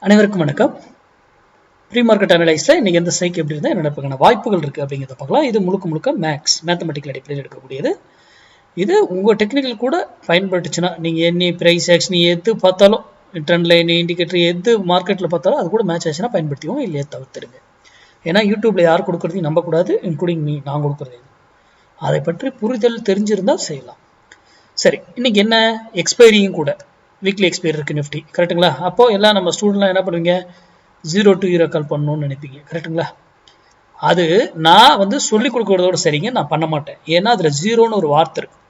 அனைவருக்கும் வணக்கம். Pre market அனலைஸ்ல இன்னைக்கு எந்த ஸ்ட்ரைக் எப்படி இருந்தால் என்ன நடப்புக்கான வாய்ப்புகள் இருக்கு அப்படிங்கிறத பார்க்கலாம். இது முழுக்க மேத்தமெட்டிக்கல் அடிப்படையில் எடுக்கக்கூடியது. இது உங்க டெக்னிக்கல் கூட பயன்பட்டுச்சுன்னா நீங்க என்ன பிரைஸ் ஆக்ஷன் எது பார்த்தாலும் ட்ரெண்ட் லைன் இண்டிகேட்டர் எது மார்க்கெட்ல பார்த்தாலும் அது கூட மேட்ச் ஆச்சுன்னா பயன்படுத்திவோம், இல்லையே தவிர்த்துருங்க. ஏன்னா யூடியூப்ல யார் கொடுக்கறதையும் நம்பக்கூடாது, இன்க்ளூடிங் மீ, நான் கொடுக்குறது. அதை பற்றி புரிதல் தெரிஞ்சிருந்தால் செய்யலாம். சரி, இன்னைக்கு என்ன எக்ஸ்பைரியும் கூட, வீக்லி எக்ஸ்பைரி இருக்கு நிஃப்டி, கரெக்டுங்களா? அப்போ எல்லாம் நம்ம ஸ்டூடெண்ட்லாம் என்ன பண்ணுவீங்க, 0 to ஹீரோ கால் பண்ணணும்னு நினைப்பீங்க, கரெக்டுங்களா? அது நான் சொல்லி கொடுக்கறதோட சரிங்க, நான் பண்ண மாட்டேன். ஏன்னா அதுல ஜீரோன்னு ஒரு வார்த்தை இருக்கு.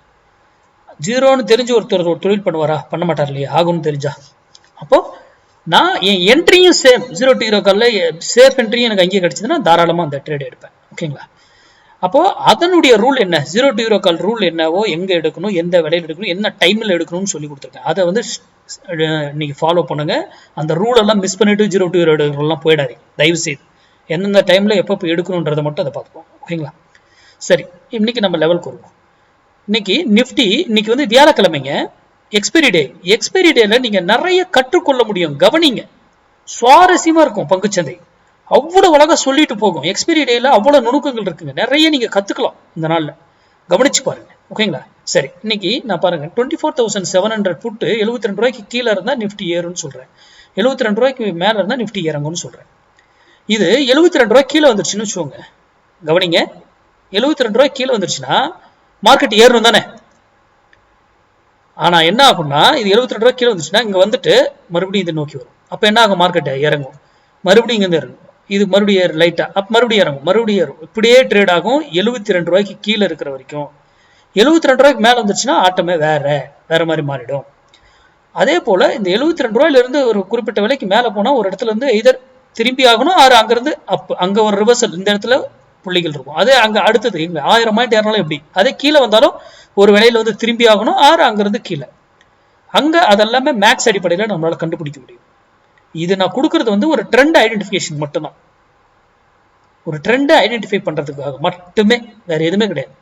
ஜீரோன்னு தெரிஞ்சு ஒருத்தர் ஒரு தொழில் பண்ணுவாரா? பண்ண மாட்டார் இல்லையா? ஆகும்னு தெரிஞ்சா. அப்போ நான் என் என்ட்ரியும் சேம் 0 to ஹீரோ கால்ல சேஃப் என்ட்ரியும் எனக்கு அங்கேயே கிடைச்சதுன்னா தாராளமா அந்த ட்ரேட் எடுப்பேன். ஓகேங்களா? அப்போ அதனுடைய ரூல் என்ன, 0 to ஹீரோ கால் ரூல் என்னவோ, எங்க எடுக்கணும், எந்த விலையில் எடுக்கணும், என்ன டைம்ல எடுக்கணும்னு சொல்லி கொடுத்துருக்கேன். அதை இன்னைக்கு ஃபாலோ பண்ணுங்க. அந்த ரூல் எல்லாம் மிஸ் பண்ணிட்டு 0 to ஹீரோ எல்லாம் போயிடாதீங்க தயவு செய்து. எந்தெந்த டைம்ல எப்போ எடுக்கணுன்றதை மட்டும் அதை பார்த்துப்போம். ஓகேங்களா? சரி, இன்னைக்கு நம்ம லெவலுக்கு வருவோம். இன்னைக்கு நிஃப்டி இன்னைக்கு வியாழக்கிழமைங்க, எக்ஸ்பைரி டே. எக்ஸ்பைரி டேல நீங்க நிறைய கற்றுக்கொள்ள முடியும். கவனிங்க, சுவாரஸ்யமா இருக்கும் பங்குச்சந்தை. அவ்வளவு அழகா சொல்லிட்டு போகும். எக்ஸ்பைரி டேல அவ்வளவு நுணுக்கங்கள் இருக்குங்க, நிறைய நீங்க கத்துக்கலாம் இந்த நாள்ல. கவனிச்சு பாருங்க. ஓகேங்களா? சரி, இன்னைக்கு நான் பாருங்க 24,700 புட்டு 72 ரூபாய்க்கு கீழே இருந்தா நிஃப்டி ஏறும்னு சொல்றேன், 72 ரூபாய்க்கு மேல இருந்தா நிஃப்டி இறங்கும்னு சொல்றேன். இது 72 ரூபாய்க்கு கீழே வந்துருச்சுன்னு வச்சுக்கோங்க. கவனிங்க, 72 ரூபாய்க்கு கீழே வந்துருச்சுன்னா மார்க்கெட் ஏறணும் தானே. ஆனா என்ன ஆகும்னா, இது 72 ரூபாய்க்கு கீழே வந்துச்சுன்னா இங்க வந்துட்டு மறுபடியும் இதை நோக்கி வரும். அப்ப என்ன ஆகும், மார்க்கெட் இறங்கும், மறுபடியும் இங்க இருந்து இறங்கும், இது மறுபடியும் லைட்டா அப் மறுபடியும் இறங்கும், மறுபடியும் ஏறும். இப்படியே ட்ரேட் ஆகும் 72 ரூபாய்க்கு கீழே இருக்கிற வரைக்கும். 72 ரூபாய்க்கு மேல வந்துச்சுன்னா ஆட்டமே வேற மாதிரி மாறிடும். அதே போல இந்த 72 ரூபாயில இருந்து ஒரு குறிப்பிட்ட விலைக்கு மேல போனா ஒரு இடத்துல இருந்து எதர் திரும்பி ஆகணும், ஆறு அங்கிருந்து அங்க ஒரு ரிவர்சல் இந்த இடத்துல புள்ளிகள் இருக்கும். அதே அங்க அடுத்தது 1000 பாயிண்ட் ஏறினாலும் எப்படி, அதே கீழே வந்தாலும் ஒரு விலையில திரும்பி ஆகணும், ஆறு அங்கிருந்து கீழே. அங்க அதெல்லாமே மேக்ஸ் அடிப்படையில நம்மளால கண்டுபிடிக்க முடியும். இது நான் கொடுக்கறது ஒரு ட்ரெண்ட் ஐடென்டிஃபிகேஷன் மட்டும்தான், ஒரு ட்ரெண்ட் ஐடென்டிஃபை பண்றதுக்காக மட்டுமே, வேற எதுவுமே கிடையாது.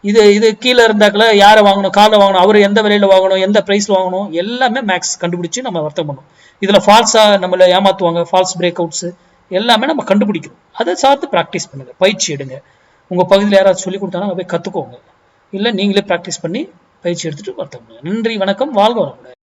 இது கீழே இருந்தாக்கல யாரை வாங்கணும், காலை வாங்கணும், அவர் எந்த விலையில வாங்கணும், எந்த பிரைஸ்ல வாங்கணும், எல்லாமே மேக்ஸ் கண்டுபிடிச்சு நம்ம வர்த்தகம் பண்ணணும். இதுல ஃபால்ஸா நம்மள ஏமாத்துவாங்க, ஃபால்ஸ் பிரேக் அவுட்ஸ் எல்லாமே நம்ம கண்டுபிடிக்கணும். அதை சார்ந்து பிராக்டிஸ் பண்ணுங்க, பயிற்சி எடுங்க. உங்க பகுதியில் யாராவது சொல்லி கொடுத்தாலும் போய் கத்துக்கோங்க, இல்லை நீங்களே பிராக்டிஸ் பண்ணி பயிற்சி எடுத்துட்டு வர்த்தகம் பண்ணுங்க. நன்றி, வணக்கம், வாழ்க வளமுடன்.